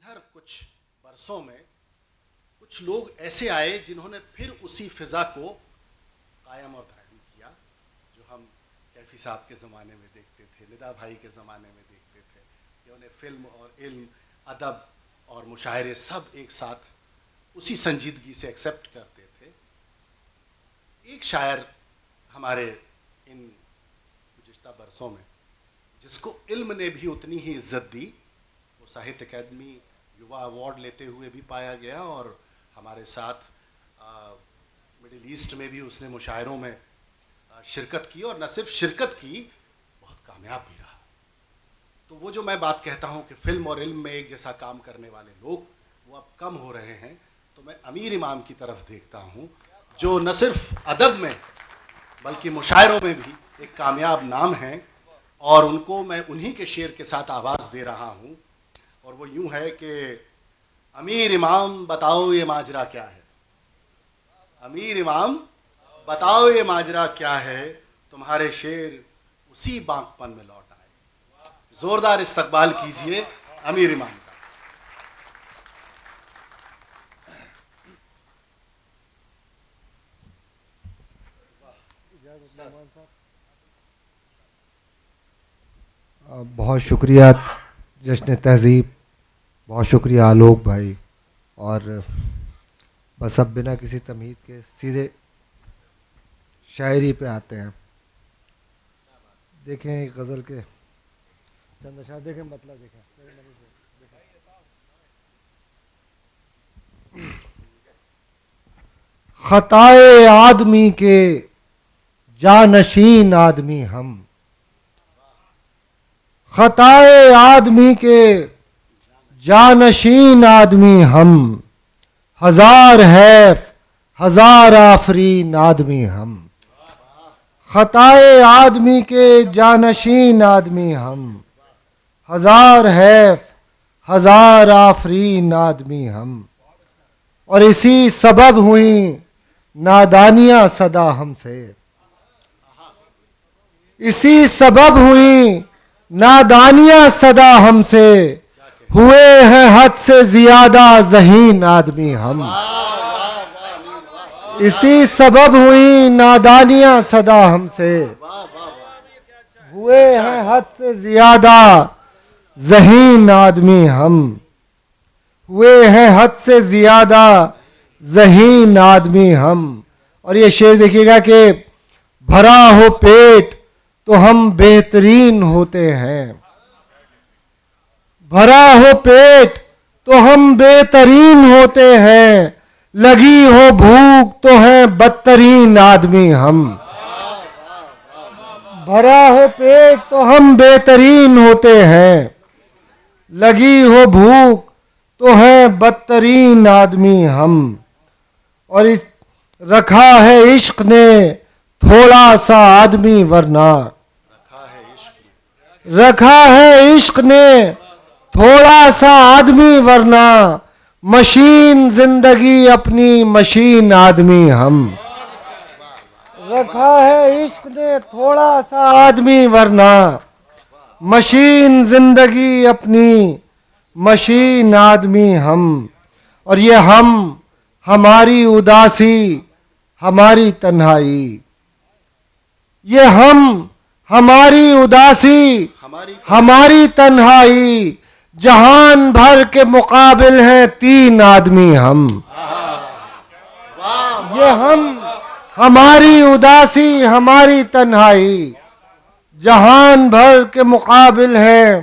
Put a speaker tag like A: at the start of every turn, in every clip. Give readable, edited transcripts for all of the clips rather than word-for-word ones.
A: इधर कुछ बरसों में कुछ लोग ऐसे आए जिन्होंने फिर उसी फिज़ा को कायम और दायम किया जो हम कैफी साहब के ज़माने में देखते थे, निदा भाई के ज़माने में देखते थे, कि उन्हें फ़िल्म और इल्म, अदब और मुशायरे सब एक साथ उसी संजीदगी से एक्सेप्ट करते थे। एक शायर हमारे इन गुज़िश्ता बरसों में जिसको इल्म ने भी उतनी ही इज़्ज़त दी, वो साहित्य अकादमी युवा अवार्ड लेते हुए भी पाया गया और हमारे साथ मिडिल ईस्ट में भी उसने मुशायरों में शिरकत की, और न सिर्फ शिरकत की, बहुत कामयाब भी रहा। तो वो जो मैं बात कहता हूँ कि फ़िल्म और इल्म में एक जैसा काम करने वाले लोग वो अब कम हो रहे हैं, तो मैं अमीर इमाम की तरफ देखता हूँ जो न सिर्फ अदब में बल्कि मुशायरों में भी एक कामयाब नाम है, और उनको मैं उन्हीं के शेर के साथ आवाज़ दे रहा हूँ। और वो यूँ है कि अमीर इमाम बताओ ये माजरा क्या है, अमीर इमाम बताओ ये माजरा क्या है, तुम्हारे शेर उसी बांकपन में लौट आए। ज़ोरदार इस्तकबाल कीजिए अमीर इमाम का।
B: बहुत शुक्रिया जश्न तहज़ीब, बहुत शुक्रिया आलोक भाई। और बस अब बिना किसी तमहीद के सीधे शायरी पे आते हैं। देखें एक गज़ल के चंद अशआर देखें, मतलब देखें। ख़ताए आदमी के जानशीन आदमी हम, ख़ताए आदमी के जानशीन आदमी हम, हजार हैफ हजार आफरीन आदमी हम। ख़ताए आदमी के जानशीन आदमी हम, हजार हैफ हजार आफरीन आदमी हम। और इसी सबब हुई नादानियाँ सदा हमसे, इसी सबब हुई नादानियाँ सदा हमसे, हुए हैं हद से ज्यादा ज़हीन आदमी हम। इसी सबब हुई नादानियाँ सदा हमसे, हुए हैं हद से ज्यादा ज़हीन आदमी हम, हुए हैं हद से ज्यादा ज़हीन आदमी हम। और ये शेर देखिएगा कि भरा हो पेट तो हम बेहतरीन होते हैं, भरा हो पेट तो हम बेहतरीन होते हैं, लगी हो भूख तो हैं बदतरीन आदमी हम। भरा हो पेट तो हम बेहतरीन होते हैं, लगी हो भूख तो हैं बदतरीन आदमी हम। और इस रखा है इश्क ने थोड़ा सा आदमी वरना, रखा है इश्क ने थोड़ा सा आदमी वरना, मशीन जिंदगी अपनी मशीन आदमी हम। रखा है इश्क ने थोड़ा सा आदमी वरना, मशीन जिंदगी अपनी मशीन आदमी हम। और ये हम, हमारी उदासी हमारी तन्हाई, ये हम, हमारी उदासी हमारी तन्हाई, जहान भर के मुकाबिल हैं तीन आदमी हम। ये हम, हमारी उदासी हमारी तन्हाई, जहान भर के मुकाबिल हैं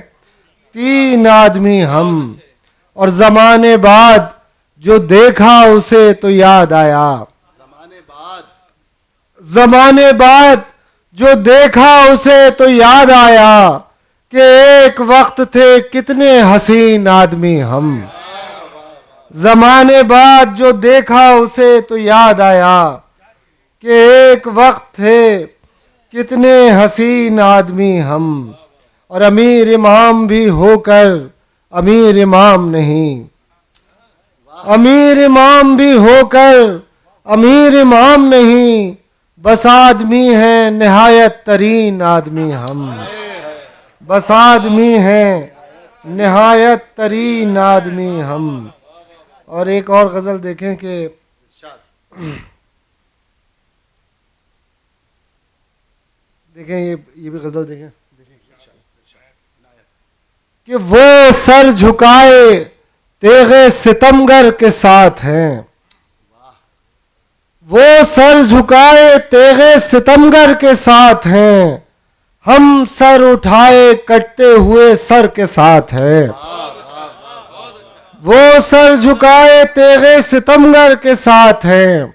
B: तीन आदमी हम। और ज़माने बाद जो देखा उसे तो याद आया, ज़माने बाद जो देखा उसे तो याद आया, कि एक वक्त थे कितने हसीन आदमी हम। ज़माने बाद जो देखा उसे तो याद आया, कि एक वक्त थे कितने हसीन आदमी हम। और अमीर इमाम भी होकर अमीर इमाम नहीं, अमीर इमाम भी होकर अमीर इमाम नहीं, बस आदमी हैं निहायत तरीन आदमी हम। बस आदमी हैं निहायत तरीन आदमी हम। और एक और गज़ल देखें कि देखें ये भी गज़ल देखें कि वो सर झुकाए तेगे सितमगर के साथ हैं, वो सर झुकाए तेगे सितमगर के साथ हैं, हम सर उठाए कटते हुए सर के साथ हैं। वो सर झुकाए तेगे सितमगर के साथ हैं,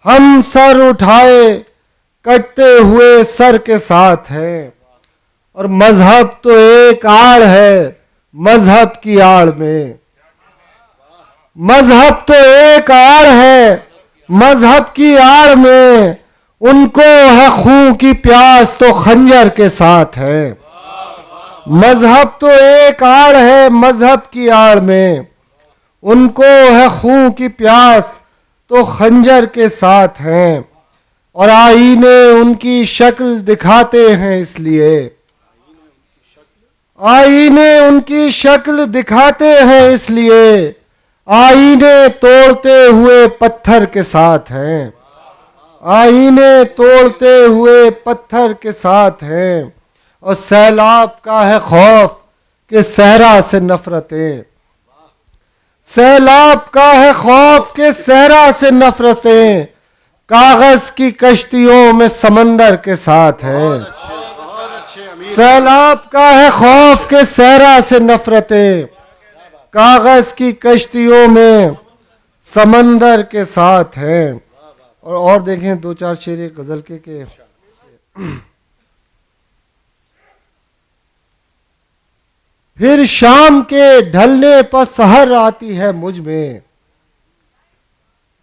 B: हम सर उठाए कटते हुए सर के साथ हैं। और मजहब तो एक आड़ है मजहब की आड़ में, मजहब तो एक आड़ है मजहब की आड़ में, उनको है खून की प्यास तो खंजर के साथ है। मजहब तो एक आड़ है मजहब की आड़ में, उनको है खून की प्यास तो खंजर के साथ हैं। और आईने उनकी शक्ल दिखाते हैं इसलिए, आईने उनकी शक्ल दिखाते हैं इसलिए, आईने तोड़ते हुए पत्थर के साथ हैं, आईने तोड़ते हुए पत्थर के साथ हैं। और सैलाब का है खौफ कि सहरा से नफरतें, सैलाब का है खौफ के सहरा से नफरतें, कागज की कश्तियों में समंदर के साथ है। सैलाब का है खौफ के सहरा से नफरतें, कागज की कश्तियों में समंदर के साथ है। और देखें दो चार शेर एक गजल के फिर शाम के ढलने पर सहर आती है मुझ में,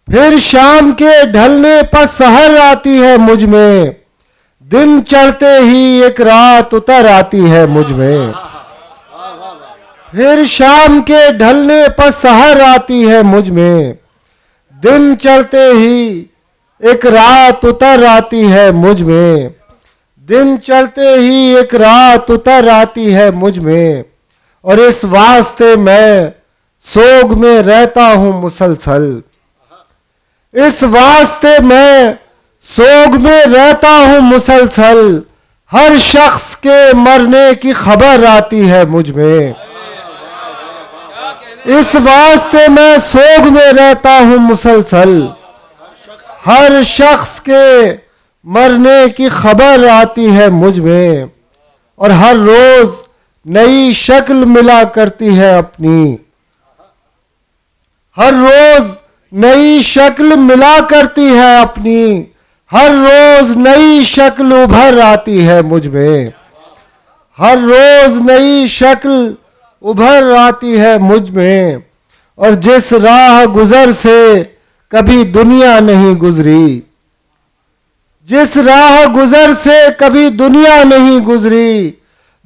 B: फिर शाम के ढलने पर सहर आती है मुझ में, दिन चढ़ते ही एक रात उतर आती है मुझ में। फिर शाम के ढलने पर सहर आती है मुझ में, दिन चढ़ते ही एक रात उतर आती है मुझ में, दिन चढ़ते ही एक रात उतर आती है मुझ में। और इस वास्ते मैं सोग में रहता हूं मुसलसल, इस वास्ते मैं सोग में रहता हूं मुसलसल, हर शख्स के मरने की खबर आती है मुझ में। इस वास्ते मैं सोग में रहता हूं मुसलसल, हर शख्स के मरने की खबर आती है मुझ में। और हर रोज नई शक्ल मिला करती है अपनी, हर रोज नई शक्ल मिला करती है अपनी, हर रोज नई शक्ल उभर आती है मुझ में, हर रोज नई शक्ल उभर आती है मुझ में। और जिस राह गुजर से कभी दुनिया नहीं गुजरी, जिस राह गुजर से कभी दुनिया नहीं गुजरी,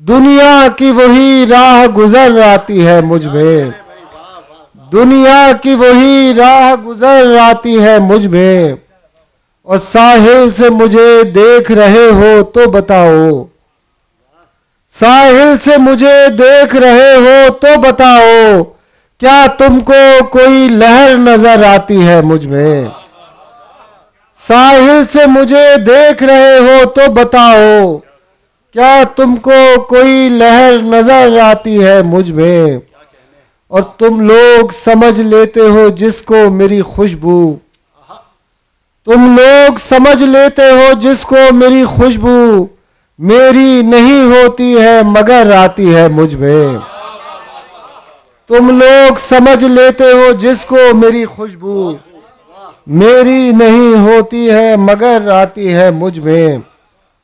B: दुनिया की वही राह गुजर आती है मुझ में, दुनिया की वही राह गुजर आती है मुझ में। और साहिल से मुझे देख रहे हो तो बताओ, साहिल से मुझे देख रहे हो तो बताओ, क्या तुमको कोई लहर नजर आती है मुझ में। साहिल से मुझे देख रहे हो तो बताओ, क्या तुमको कोई लहर नजर आती है मुझ में। और तुम लोग समझ लेते हो जिसको मेरी खुशबू, तुम लोग समझ लेते हो जिसको मेरी खुशबू, मेरी नहीं होती है मगर आती है मुझ में। तुम लोग समझ लेते हो जिसको मेरी खुशबू, मेरी नहीं होती है मगर आती है मुझ में।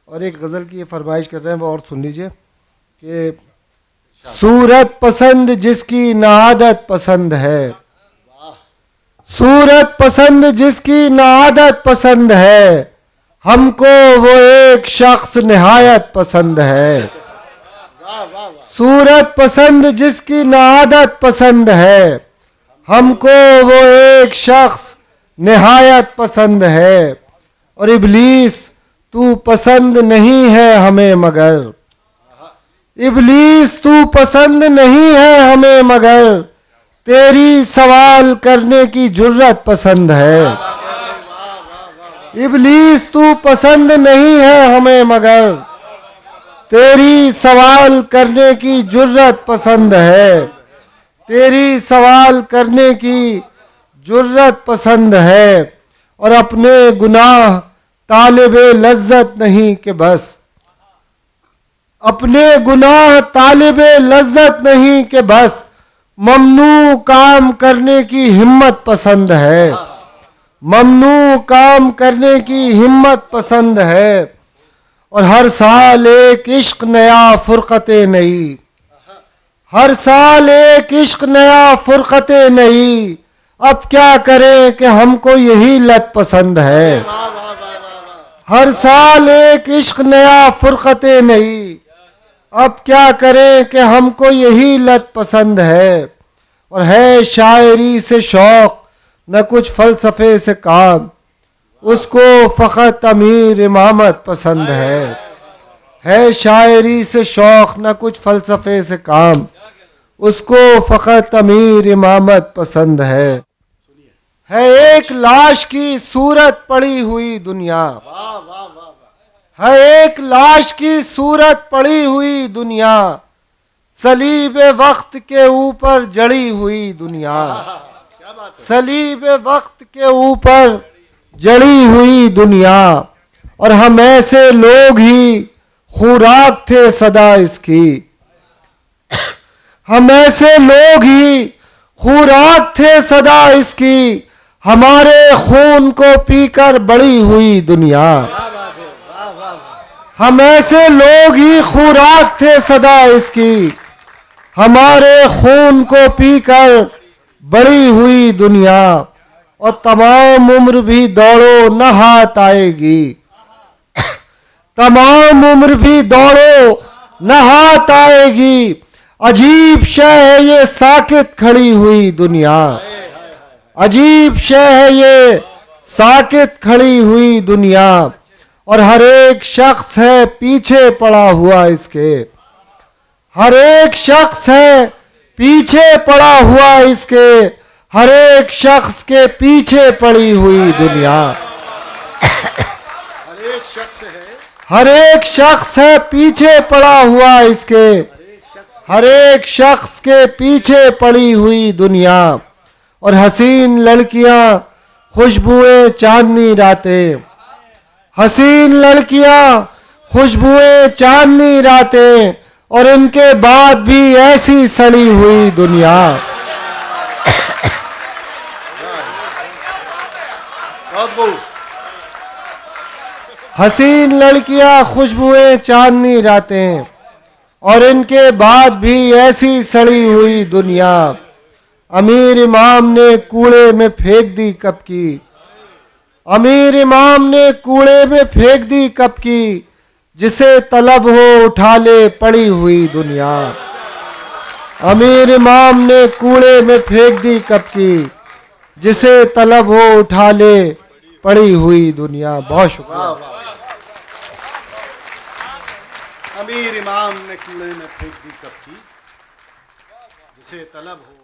B: और एक गज़ल की ये फरमाइश कर रहे हैं वो और सुन लीजिए कि सूरत पसंद जिसकी नाआदत पसंद है, सूरत पसंद जिसकी नाआदत पसंद है, हमको वो एक शख्स निहायत पसंद है। सूरत पसंद जिसकी नाआदत पसंद है, हमको वो एक शख्स निहायत पसंद है। और इब्लीस तू पसंद नहीं है हमें मगर, इबलीस तू पसंद नहीं है हमें, मगर तेरी सवाल करने की जुर्रत पसंद है। इबलीस तू पसंद नहीं है हमें, मगर तेरी सवाल करने की जुर्रत पसंद है। तेरी सवाल करने की जुर्रत पसंद है। और अपने गुनाह तालिबे लज्जत नहीं कि बस, अपने गुनाह तालिबे लज्जत नहीं कि बस, ममनू काम करने की हिम्मत पसंद है। ममनू काम करने की हिम्मत पसंद है। और हर साल एक इश्क नया फुरकते नई, हर साल एक इश्क नया फुरकते नई। अब क्या करें कि हमको यही लत पसंद है। हर साल एक इश्क नया फुरकते नई। अब क्या करें कि हमको यही लत पसंद है। और है शायरी से शौक न कुछ फलसफे से काम, उसको फ़कत अमीर इमामत पसंद है शायरी से शौक न कुछ फलसफे से काम, उसको फ़कत अमीर इमामत पसंद है एक लाश की सूरत पड़ी हुई दुनिया, है एक लाश की सूरत पड़ी हुई दुनिया, सलीब वक्त के ऊपर जड़ी हुई दुनिया, सलीब वक्त के ऊपर जड़ी हुई दुनिया। और हम ऐसे लोग ही खुराक थे सदा इसकी, हम ऐसे लोग ही खुराक थे सदा इसकी, हमारे खून को पीकर बड़ी हुई दुनिया। हम ऐसे लोग ही खुराक थे सदा इसकी, हमारे खून को पीकर बड़ी हुई दुनिया। और तमाम उम्र भी दौड़ो न हाथ आएगी, तमाम उम्र भी दौड़ो न हाथ आएगी, अजीब शय है ये साकित खड़ी हुई दुनिया, अजीब शय है ये साकित खड़ी हुई दुनिया। और हर एक शख्स है पीछे पड़ा हुआ इसके, हर एक शख्स है पीछे पड़ा हुआ इसके, हर एक शख्स के पीछे पड़ी हुई दुनिया।
A: हर एक शख्स है,
B: हर एक शख्स है पीछे पड़ा हुआ इसके, हर एक शख्स के पीछे पड़ी हुई दुनिया। और हसीन लड़कियां खुशबुएं चांदनी रातें, हसीन लड़कियां खुशबुएं चांदनी रातें, और इनके बाद भी ऐसी सड़ी हुई दुनिया। हसीन लड़कियां खुशबुएं चांदनी रातें, और इनके बाद भी ऐसी सड़ी हुई दुनिया। अमीर इमाम ने कूड़े में फेंक दी कब की, अमीर इमाम ने कूड़े में फेंक दी कब की, जिसे तलब हो उठा ले पड़ी हुई दुनिया। अमीर इमाम ने कूड़े में फेंक दी कब की, जिसे तलब हो उठा ले पड़ी हुई दुनिया। बहुत शुक्रिया।
A: अमीर इमाम ने कूड़े में फेंक दी कब की, जिसे तलब हो